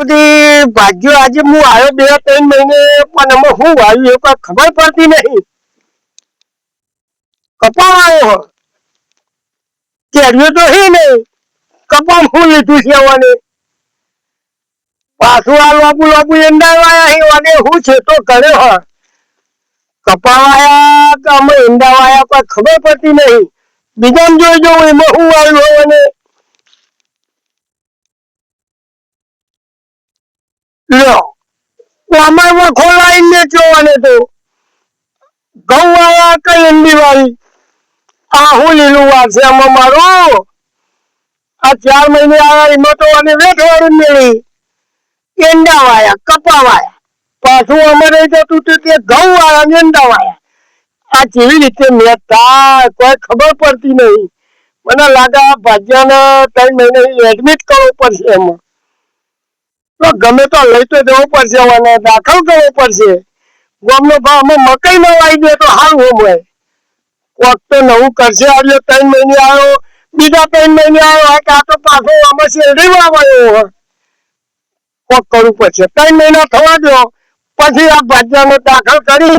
બધી ભાગ્યો આજે હું આવ્યો 2-3 મહિને પણ અમે શું વાવ્યું એ કોઈ ખબર પડતી નહીં. કપા આવ્યો કેરીઓ તો હી નહીં, કપા હું લીધું છે મને પાછું આ લોબુ ઈંડાવાયા હું છે તો કરે હ કપાવાયા કે અમે ઈંડાવાયા કોઈ ખબર પડતી નહીં. બીજાને જોઈ જવું એમાં શું આવ્યું અને લ્યો અમારમાં ખોલાઈને જોવાને તો ઘઉં વાળા કઈ ઈંડી વાળી આ હું લીલું વાર છે આમાં મારું આ 4 મહિને આવ્યા એમાં તો અને વેઠવાળી મેળી ઈંડા વાયા કપા વાયા પાછું અમારે જતું હતું તે ઘઉં વાયા ને ઈંડા વાયા. આ કેવી રીતે મેચ થાય કોઈ ખબર પડતી નહીં. મને લાગે આ ભાજ્યાને 3 મહિને એડમિટ કરવું પડશે એમાં તો ગમે તો લઈ તો જવું પડશે અને દાખલ કરવો પડશે. ગામનો ભાવ અમે મકઈ ન વાવી દે તો સારું એમ હોય કોક તો નવું કરશે. આવ્યો 3 મહિને આવ્યો બીજા 3 મહિને આવ્યો આ તો પાછો અમે શેરડી વાવ્યો કોક કરવું પડશે. 3 મહિના થવા દો પછી આ ભાજ્યાને દાખલ કરી